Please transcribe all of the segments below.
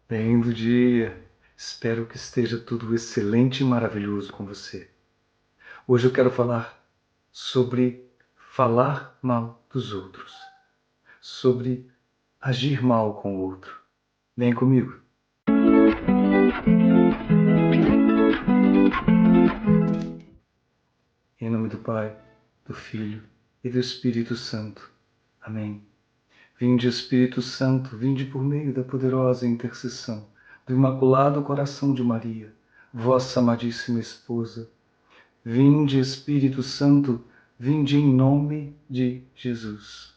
Bem do dia. Espero que esteja tudo excelente e maravilhoso com você. Hoje eu quero falar sobre falar mal dos outros, sobre agir mal com o outro. Vem comigo. Em nome do Pai, do Filho e do Espírito Santo. Amém. Vinde, Espírito Santo, vinde por meio da poderosa intercessão do Imaculado Coração de Maria, vossa amadíssima esposa. Vinde, Espírito Santo, vinde em nome de Jesus.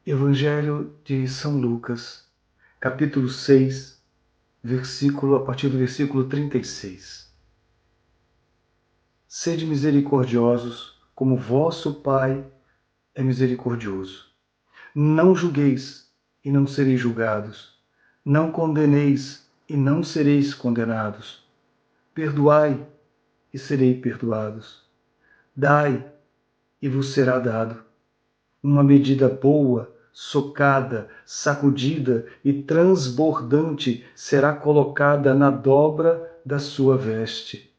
Evangelho de São Lucas, capítulo 6, a partir do versículo 36. Sede misericordiosos, como vosso Pai é misericordioso. Não julgueis, e não sereis julgados. Não condeneis, e não sereis condenados. Perdoai, e sereis perdoados. Dai, e vos será dado. Uma medida boa, socada, sacudida e transbordante será colocada na dobra da sua veste.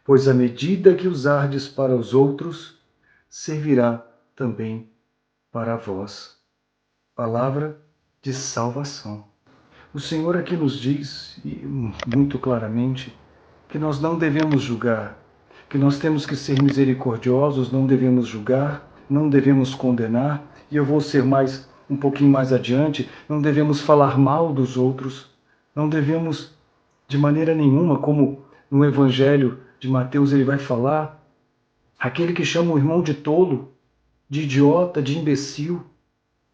Pois a medida que usardes para os outros, servirá também para vós. Palavra de salvação. O Senhor aqui nos diz, muito claramente, que nós não devemos julgar, que nós temos que ser misericordiosos, não devemos julgar, não devemos condenar, e eu vou ser um pouquinho mais adiante, não devemos falar mal dos outros, não devemos de maneira nenhuma, como no Evangelho de Mateus ele vai falar, aquele que chama o irmão de tolo, de idiota, de imbecil,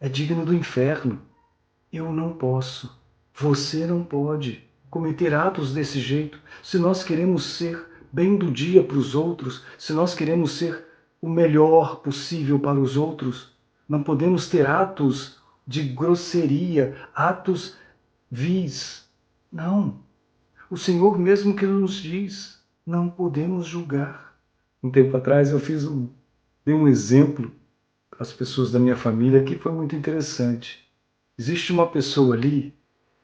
é digno do inferno. Eu não posso, você não pode cometer atos desse jeito. Se nós queremos ser bem do dia para os outros, se nós queremos ser o melhor possível para os outros, não podemos ter atos de grosseria, atos vis. Não. O Senhor mesmo que nos diz, não podemos julgar. Um tempo atrás eu dei um exemplo para as pessoas da minha família que foi muito interessante. Existe uma pessoa ali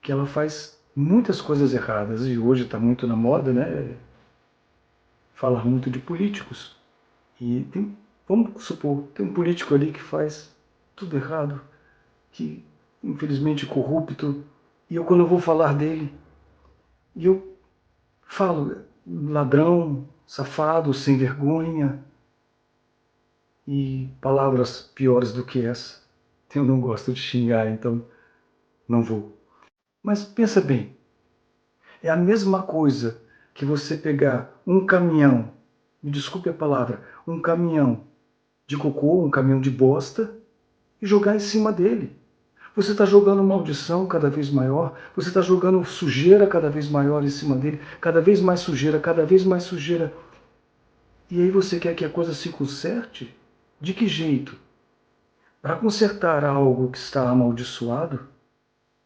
que ela faz muitas coisas erradas e hoje está muito na moda, né? Falar muito de políticos. E vamos supor, tem um político ali que faz tudo errado, que infelizmente é corrupto, e quando eu vou falar dele, e eu falo ladrão, safado, sem vergonha, e palavras piores do que essa. Eu não gosto de xingar, então não vou. Mas pensa bem, é a mesma coisa que você pegar um caminhão, me desculpe a palavra, um caminhão de cocô, um caminhão de bosta, e jogar em cima dele. Você está jogando maldição cada vez maior, você está jogando sujeira cada vez maior em cima dele, cada vez mais sujeira, cada vez mais sujeira. E aí você quer que a coisa se conserte? De que jeito? Para consertar algo que está amaldiçoado,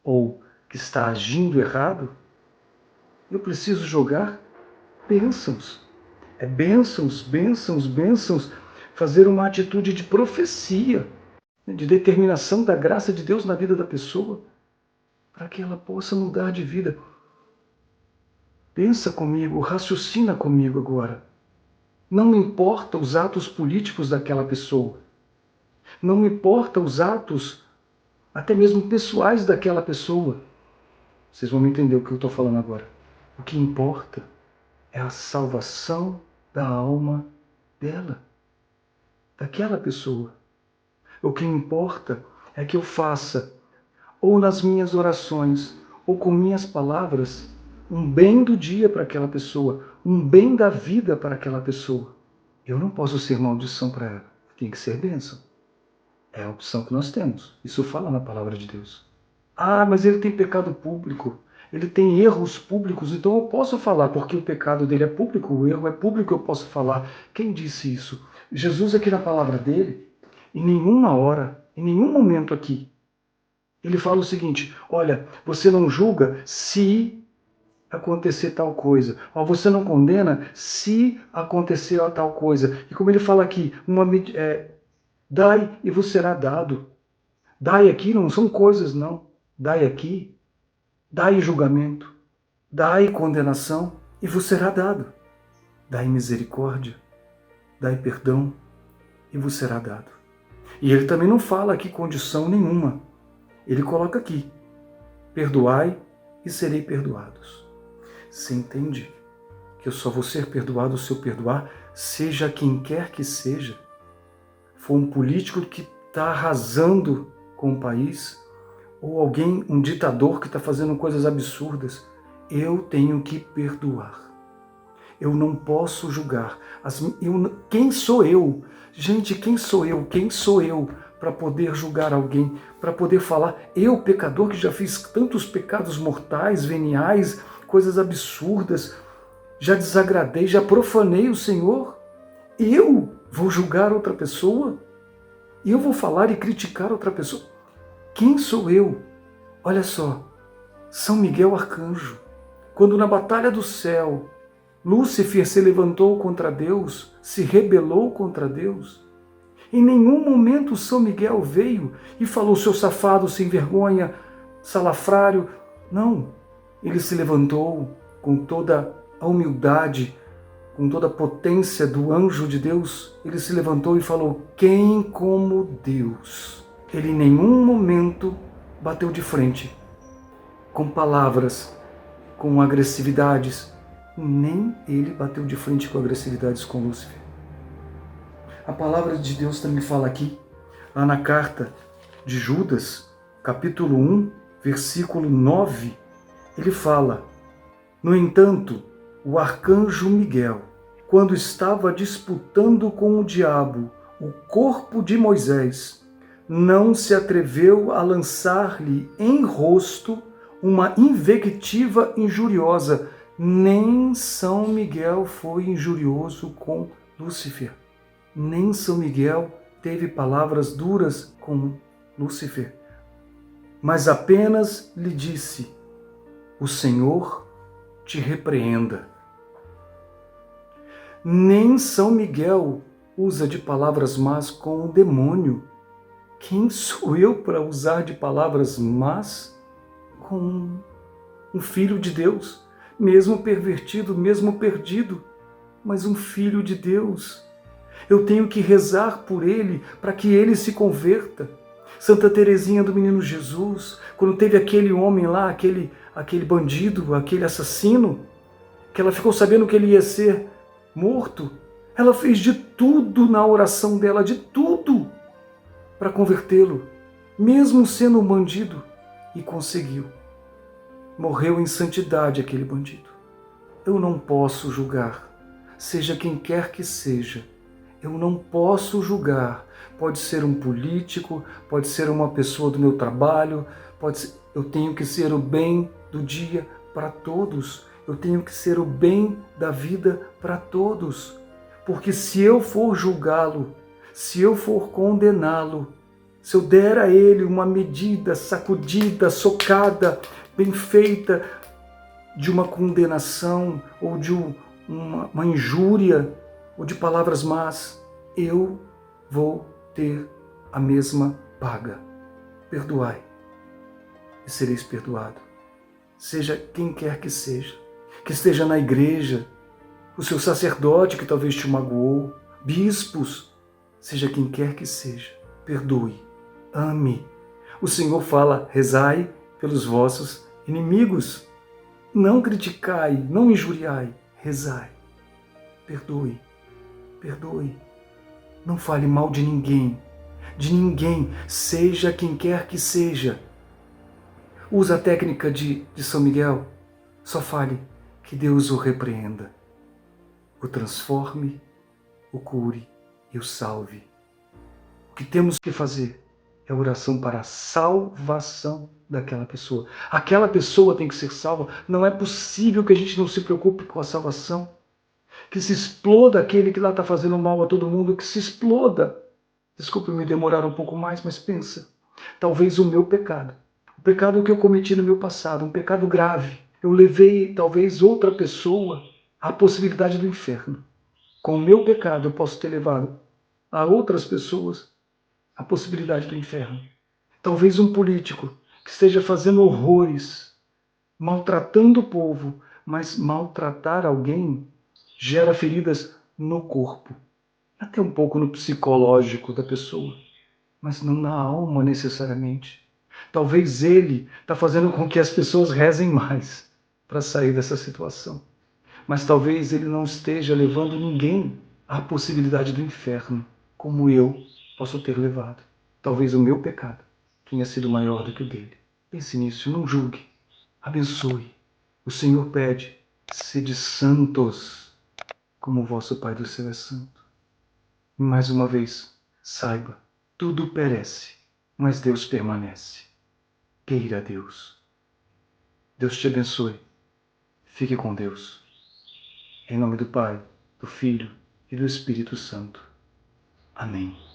ou que está agindo errado, eu preciso jogar bênçãos. É bênçãos, bênçãos, bênçãos. Fazer uma atitude de profecia, de determinação da graça de Deus na vida da pessoa, para que ela possa mudar de vida. Pensa comigo, raciocina comigo agora. Não me importa os atos políticos daquela pessoa. Não me importa os atos, até mesmo pessoais daquela pessoa. Vocês vão me entender o que eu estou falando agora. O que importa é a salvação da alma dela, daquela pessoa. O que importa é que eu faça, ou nas minhas orações, ou com minhas palavras, um bem do dia para aquela pessoa, um bem da vida para aquela pessoa. Eu não posso ser maldição para ela, tem que ser bênção. É a opção que nós temos. Isso fala na palavra de Deus. Ah, mas ele tem pecado público, ele tem erros públicos, então eu posso falar, porque o pecado dele é público, o erro é público, eu posso falar. Quem disse isso? Jesus aqui na palavra dele, em nenhuma hora, em nenhum momento aqui, ele fala o seguinte, olha, você não julga se acontecer tal coisa. Ó, você não condena se acontecer tal coisa. E como ele fala aqui, dai e vos será dado. Dai aqui não são coisas, não. Dai aqui Dai julgamento, dai condenação, e vos será dado. Dai misericórdia, dai perdão, e vos será dado. E ele também não fala aqui condição nenhuma. Ele coloca aqui, perdoai e serei perdoados. Você entende que eu só vou ser perdoado se eu perdoar, seja quem quer que seja? For um político que está arrasando com o país, ou alguém, um ditador que está fazendo coisas absurdas, eu tenho que perdoar. Eu não posso julgar. Quem sou eu? Gente, quem sou eu? Quem sou eu para poder julgar alguém? Para poder falar, eu, pecador, que já fiz tantos pecados mortais, veniais, coisas absurdas, já desagradei, já profanei o Senhor? Eu vou julgar outra pessoa? E eu vou falar e criticar outra pessoa? Quem sou eu? Olha só, São Miguel Arcanjo, quando na batalha do céu, Lúcifer se levantou contra Deus, se rebelou contra Deus, em nenhum momento São Miguel veio e falou, seu safado, sem vergonha, salafrário. Não, ele se levantou com toda a humildade, com toda a potência do anjo de Deus, ele se levantou e falou, quem como Deus? Ele em nenhum momento bateu de frente, com palavras, com agressividades. Nem ele bateu de frente com agressividades com Lúcifer. A palavra de Deus também fala aqui, lá na carta de Judas, capítulo 1, versículo 9, ele fala, no entanto, o arcanjo Miguel, quando estava disputando com o diabo o corpo de Moisés, não se atreveu a lançar-lhe em rosto uma invectiva injuriosa. Nem São Miguel foi injurioso com Lúcifer. Nem São Miguel teve palavras duras com Lúcifer. Mas apenas lhe disse, o Senhor te repreenda. Nem São Miguel usa de palavras más com o demônio. Quem sou eu para usar de palavras más com um filho de Deus, mesmo pervertido, mesmo perdido, mas um filho de Deus? Eu tenho que rezar por ele para que ele se converta. Santa Teresinha do Menino Jesus, quando teve aquele homem lá, aquele bandido, aquele assassino, que ela ficou sabendo que ele ia ser morto, ela fez de tudo na oração dela, de tudo, para convertê-lo, mesmo sendo um bandido, e conseguiu. Morreu em santidade aquele bandido. Eu não posso julgar, seja quem quer que seja. Eu não posso julgar. Pode ser um político, pode ser uma pessoa do meu trabalho, eu tenho que ser o bem do dia para todos. Eu tenho que ser o bem da vida para todos. Porque se eu for julgá-lo, se eu for condená-lo, se eu der a ele uma medida sacudida, socada, bem feita, de uma condenação ou de uma injúria ou de palavras más, eu vou ter a mesma paga. Perdoai e sereis perdoado. Seja quem quer que esteja na igreja, o seu sacerdote que talvez te magoou, bispos, seja quem quer que seja, perdoe, ame. O Senhor fala, rezai pelos vossos inimigos. Não criticai, não injuriai, rezai. Perdoe, perdoe. Não fale mal de ninguém, seja quem quer que seja. Usa a técnica de São Miguel, só fale que Deus o repreenda, o transforme, o cure e o salve. O que temos que fazer é oração para a salvação daquela pessoa. Aquela pessoa tem que ser salva. Não é possível que a gente não se preocupe com a salvação. Que se exploda aquele que lá está fazendo mal a todo mundo, que se exploda. Desculpe me demorar um pouco mais, mas pensa. Talvez o meu pecado, o pecado que eu cometi no meu passado, um pecado grave, eu levei talvez outra pessoa à possibilidade do inferno. Com o meu pecado eu posso ter levado a outras pessoas a possibilidade do inferno. Talvez um político que esteja fazendo horrores, maltratando o povo, mas maltratar alguém gera feridas no corpo, até um pouco no psicológico da pessoa, mas não na alma necessariamente. Talvez ele está fazendo com que as pessoas rezem mais para sair dessa situação. Mas talvez ele não esteja levando ninguém à possibilidade do inferno, como eu posso ter levado. Talvez o meu pecado tenha sido maior do que o dele. Pense nisso, não julgue. Abençoe. O Senhor pede, sede santos, como o vosso Pai do céu é santo. E mais uma vez, saiba, tudo perece, mas Deus permanece. Queira Deus. Deus te abençoe. Fique com Deus. Em nome do Pai, do Filho e do Espírito Santo. Amém.